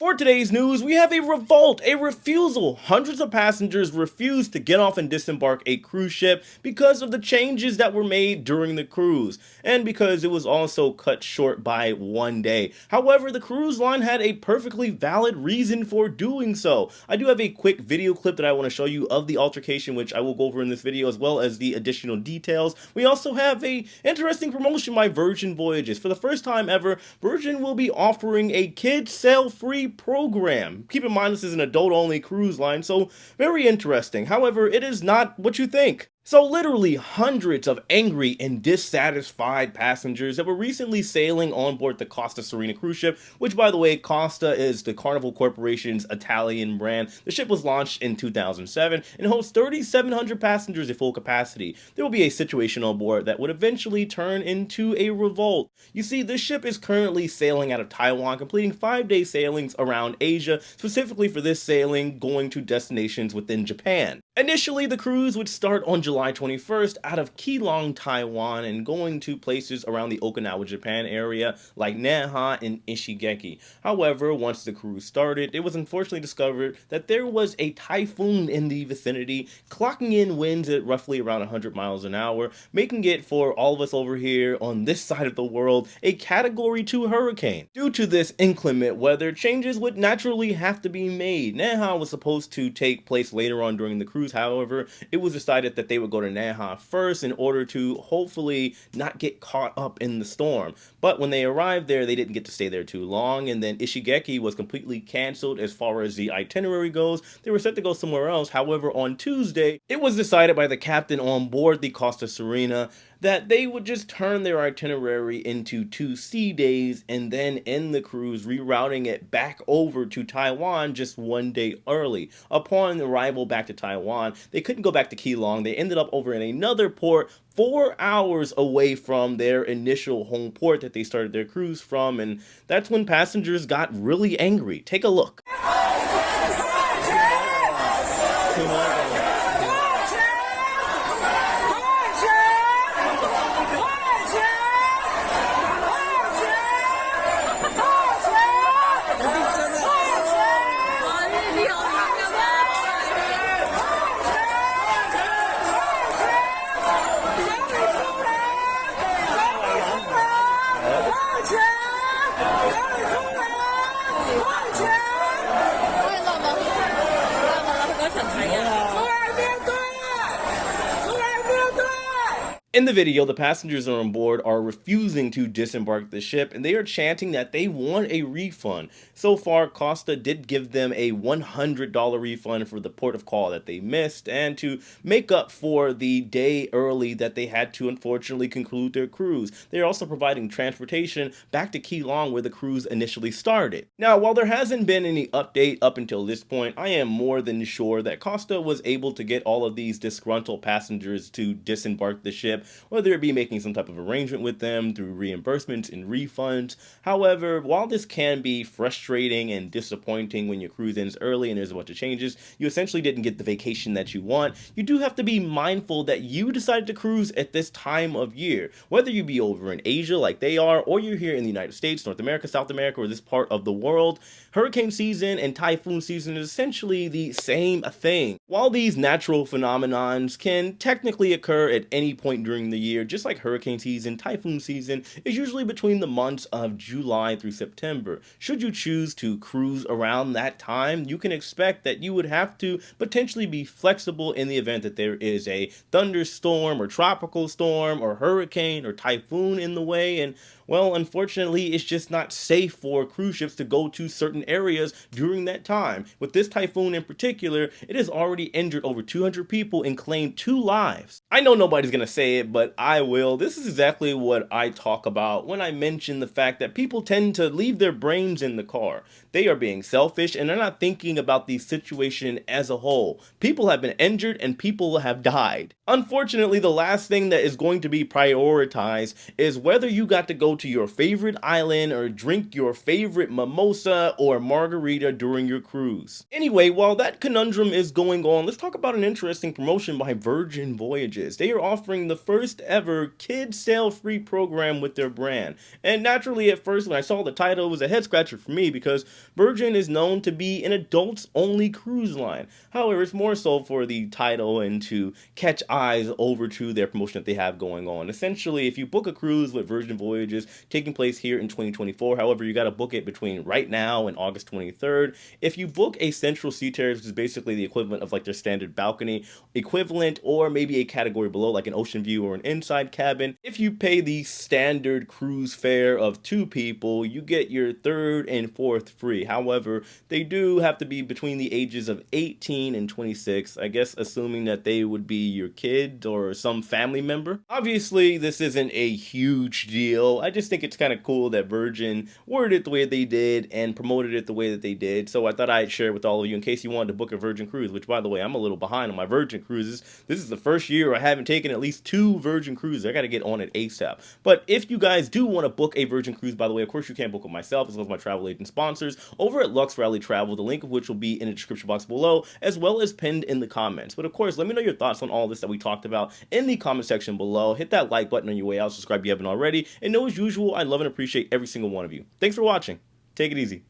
For today's news, we have a revolt, a refusal. Hundreds of passengers refused to get off and disembark a cruise ship because of the changes that were made during the cruise, and because it was also cut short by 1 day. However, the cruise line had a perfectly valid reason for doing so. I do have a quick video clip that I want to show you of the altercation, which I will go over in this video, as well as the additional details. We also have a interesting promotion by Virgin Voyages. For the first time ever, Virgin will be offering a kids sail free program. Keep in mind this is an adult only cruise line, so very interesting. However, it is not what you think. So literally hundreds of angry and dissatisfied passengers that were recently sailing on board the Costa Serena cruise ship, which by the way, Costa is the Carnival Corporation's Italian brand. The ship was launched in 2007 and holds 3,700 passengers at full capacity. There will be a situation on board that would eventually turn into a revolt. You see, this ship is currently sailing out of Taiwan, completing 5-day sailings around Asia, specifically for this sailing going to destinations within Japan. Initially, the cruise would start on July 21st out of Keelung, Taiwan, and going to places around the Okinawa, Japan area like Naha and Ishigaki. However, once the cruise started, it was unfortunately discovered that there was a typhoon in the vicinity, clocking in winds at roughly around 100 miles an hour, making it, for all of us over here on this side of the world, a Category 2 hurricane. Due to this inclement weather, changes would naturally have to be made. Naha was supposed to take place later on during the cruise. However, it was decided that they would go to Naha first in order to hopefully not get caught up in the storm. But when they arrived there, they didn't get to stay there too long, and then Ishigaki was completely canceled as far as the itinerary goes. They were set to go somewhere else. However, on Tuesday, it was decided by the captain on board the Costa Serena that they would just turn their itinerary into 2 sea days and then end the cruise, rerouting it back over to Taiwan just 1 day early. Upon arrival back to Taiwan, they couldn't go back to Keelung. They ended up over in another port 4 hours away from their initial home port that they started their cruise from, and that's when passengers got really angry. Take a look. In the video, the passengers on board are refusing to disembark the ship, and they are chanting that they want a refund. So far, Costa did give them a $100 refund for the port of call that they missed, and to make up for the day early that they had to unfortunately conclude their cruise. They are also providing transportation back to Keelung, where the cruise initially started. Now, while there hasn't been any update up until this point, I am more than sure that Costa was able to get all of these disgruntled passengers to disembark the ship, whether it be making some type of arrangement with them through reimbursements and refunds. However, while this can be frustrating and disappointing when your cruise ends early and there's a bunch of changes, you essentially didn't get the vacation that you want, you do have to be mindful that you decided to cruise at this time of year. Whether you be over in Asia like they are, or you're here in the United States, North America, South America, or this part of the world, hurricane season and typhoon season is essentially the same thing. While these natural phenomenons can technically occur at any point during the year, just like hurricane season, typhoon season is usually between the months of July through September. Should you choose to cruise around that time, you can expect that you would have to potentially be flexible in the event that there is a thunderstorm or tropical storm or hurricane or typhoon in the way, and well, unfortunately, it's just not safe for cruise ships to go to certain areas during that time. With this typhoon in particular, it has already injured over 200 people and claimed 2 lives. I know nobody's gonna say it, but I will. This is exactly what I talk about when I mention the fact that people tend to leave their brains in the car. They are being selfish and they're not thinking about the situation as a whole. People have been injured and people have died. Unfortunately, the last thing that is going to be prioritized is whether you got to go to your favorite island or drink your favorite mimosa or margarita during your cruise. Anyway, while that conundrum is going on, let's talk about an interesting promotion by Virgin Voyages. They are offering the first ever kids sail free program with their brand. And naturally, at first, when I saw the title, it was a head scratcher for me because Virgin is known to be an adults only cruise line. However, it's more so for the title and to catch eyes over to their promotion that they have going on. Essentially, if you book a cruise with Virgin Voyages taking place here in 2024, however, you got to book it between right now and August 23rd. If you book a Central Sea Terrace, which is basically the equivalent of like their standard balcony equivalent, or maybe a category below like an ocean view or an inside cabin, if you pay the standard cruise fare of 2 people, you get your third and fourth free. However, they do have to be between the ages of 18 and 26, I guess assuming that they would be your kid or some family member. Obviously, this isn't a huge deal. I just think it's kind of cool that Virgin worded it the way they did and promoted it the way that they did. So I thought I'd share it with all of you in case you wanted to book a Virgin cruise, which by the way, I'm a little behind on my Virgin cruises. This is the first year I haven't taken at least 2 Virgin cruises. I got to get on it ASAP. But if you guys do want to book a Virgin cruise, by the way, of course you can book it myself as well as my travel agent sponsors over at Lux Rally Travel, the link of which will be in the description box below, as well as pinned in the comments. But of course, let me know your thoughts on all this that we talked about in the comment section below. Hit that like button on your way out, subscribe if you haven't already, and know as usual, I love and appreciate every single one of you. Thanks for watching. Take it easy.